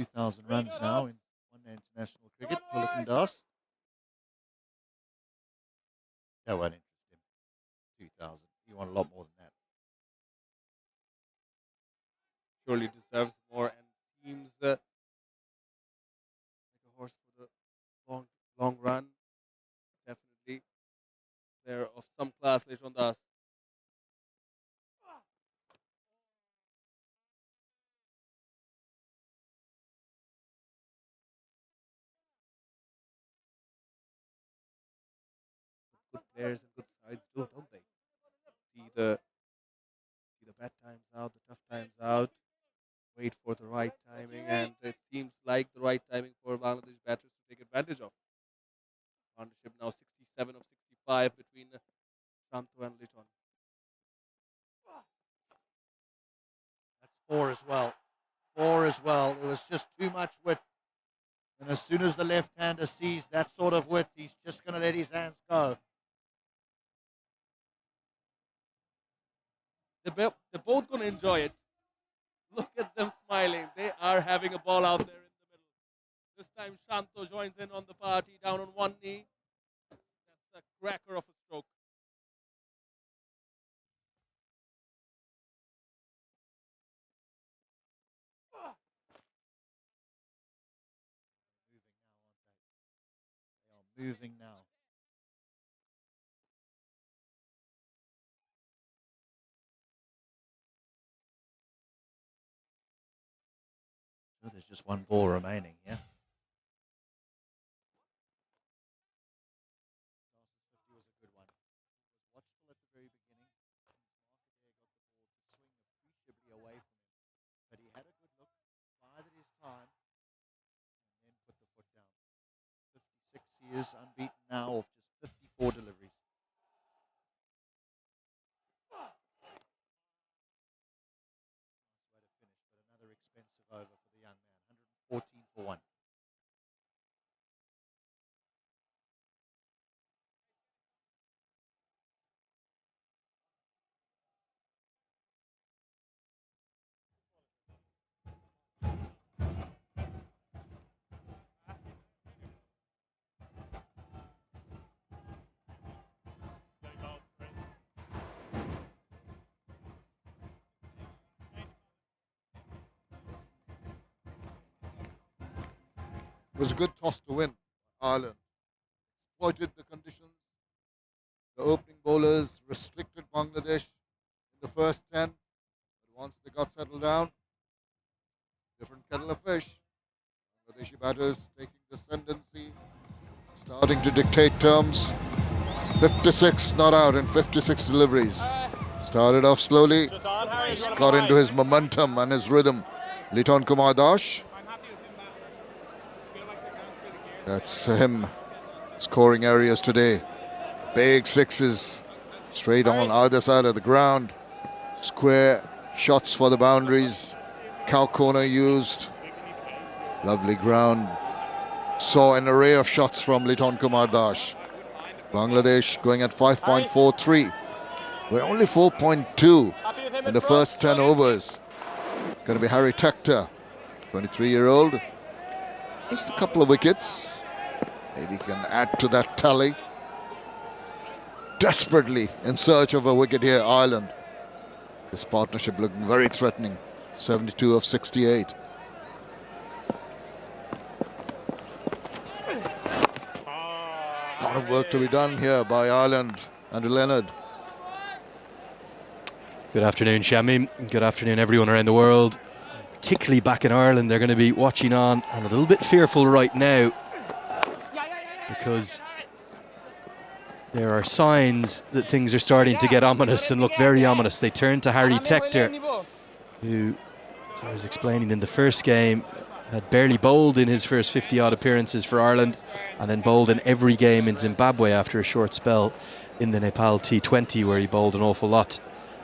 2,000 runs now in one-day international cricket for Liton Das. That won't interest him. 2,000. You want a lot more than that. Surely deserves more and seems like a horse for the long run. Definitely player of some class, Liton Das. Good players and good sides do, don't they? See the bad times out, the tough times out. Wait for the right timing, and it seems like the right timing for Bangladesh batters to take advantage of. Partnership now 67 of 65 between Shanto and Liton. That's four as well. Four as well. It was just too much width. And as soon as the left-hander sees that sort of width, he's just going to let his hands go. They're both going to enjoy it. Look at them smiling. They are having a ball out there in the middle. This time Shanto joins in on the party, down on one knee. That's a cracker of a stroke. They are moving now. So there's just one ball remaining here. Was a good one. It was watchful at the very beginning. Market there got the ball to swing appreciably away from him. But he had a good look, bided his time, and then put the foot down. 56, he is unbeaten now of just 54 deliveries. Nice way to finish, but another expensive over for the young man. 114 for one. It was a good toss to win. Ireland exploited the conditions. The opening bowlers restricted Bangladesh in the first 10. But once they got settled down, different kettle of fish. Bangladeshi batters taking the ascendancy, starting to dictate terms. 56 not out in 56 deliveries. Started off slowly, got into his momentum and his rhythm. Liton Kumar Das. That's him scoring areas today. Big sixes straight on either side of the ground. Square shots for the boundaries. Cow corner used. Lovely ground. Saw an array of shots from Liton Kumar Das. Bangladesh going at 5.43. We're only 4.2 in the first 10 overs. Going to be Harry Tector, 23-year-old. Just a couple of wickets. Maybe he can add to that tally. Desperately in search of a wicket here, Ireland. This partnership looking very threatening. 72 of 68. A lot of work to be done here by Ireland. Andrew Leonard. Good afternoon, Shamim. Good afternoon, everyone around the world. Particularly back in Ireland, they're going to be watching on and a little bit fearful right now because there are signs that things are starting to get ominous and look very ominous. They turn to Harry Tector, who, as I was explaining in the first game, had barely bowled in his first 50-odd appearances for Ireland and then bowled in every game in Zimbabwe after a short spell in the Nepal T20 where he bowled an awful lot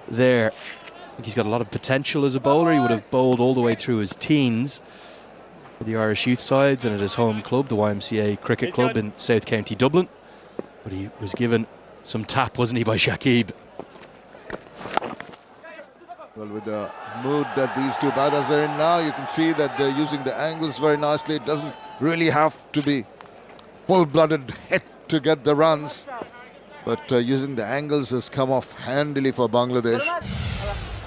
there. I think he's got a lot of potential as a bowler. He would have bowled all the way through his teens for the Irish youth sides and at his home club, the YMCA Cricket Club in South County Dublin. But he was given some tap, wasn't he, by Shakib? Well, with the mood that these two batters are in now, you can see that they're using the angles very nicely. It doesn't really have to be full-blooded hit to get the runs, but using the angles has come off handily for Bangladesh.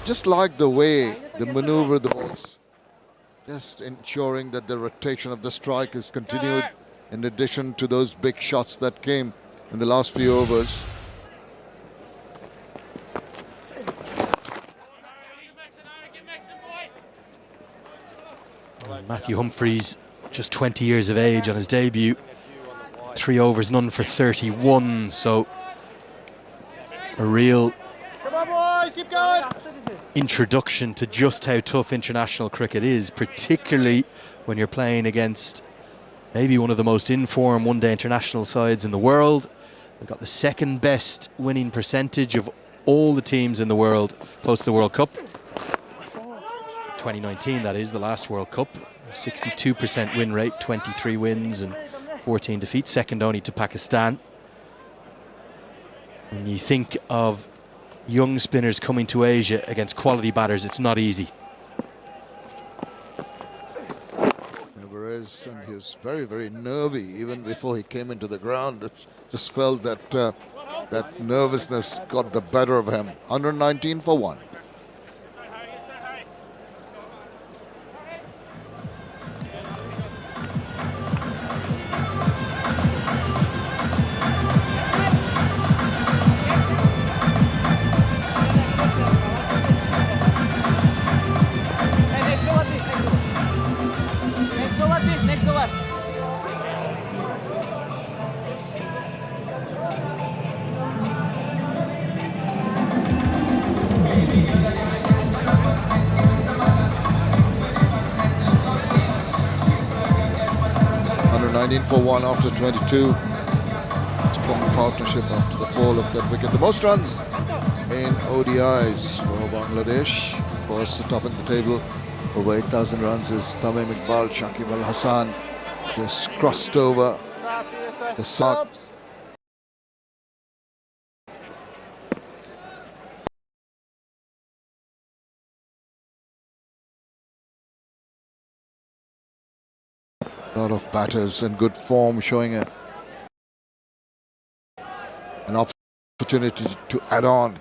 Just like the way they maneuver the balls, just ensuring that the rotation of the strike is continued in addition to those big shots that came in the last few overs. Matthew Humphreys, just 20 years of age on his debut. 3 overs, none for 31. So a real introduction to just how tough international cricket is, particularly when you're playing against maybe one of the most in-form one-day international sides in the world. They've got the second best winning percentage of all the teams in the world post the World Cup. 2019, that is, the last World Cup. 62% win rate, 23 wins and 14 defeats, second only to Pakistan. When you think of young spinners coming to Asia against quality batters, it's not easy. Alvarez, and he was very, very nervy even before he came into the ground. It just felt that that nervousness got the better of him. 119 for 1. Next over. 119 for 1 after 22. Strong partnership after the fall of that wicket. The most runs in ODIs for Bangladesh. Of course, topping the table over 8,000 runs is Tamim Iqbal. Shakib Al Hasan just crossed over the side. A lot of batters in good form showing an opportunity to add on.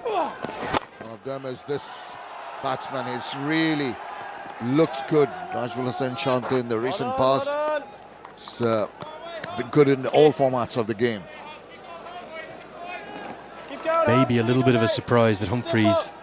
One of them is this batsman. He's really looked good. Rajul Hussain Shantu in the recent past. It's been good in all formats of the game. Maybe a little bit of a surprise that Humphreys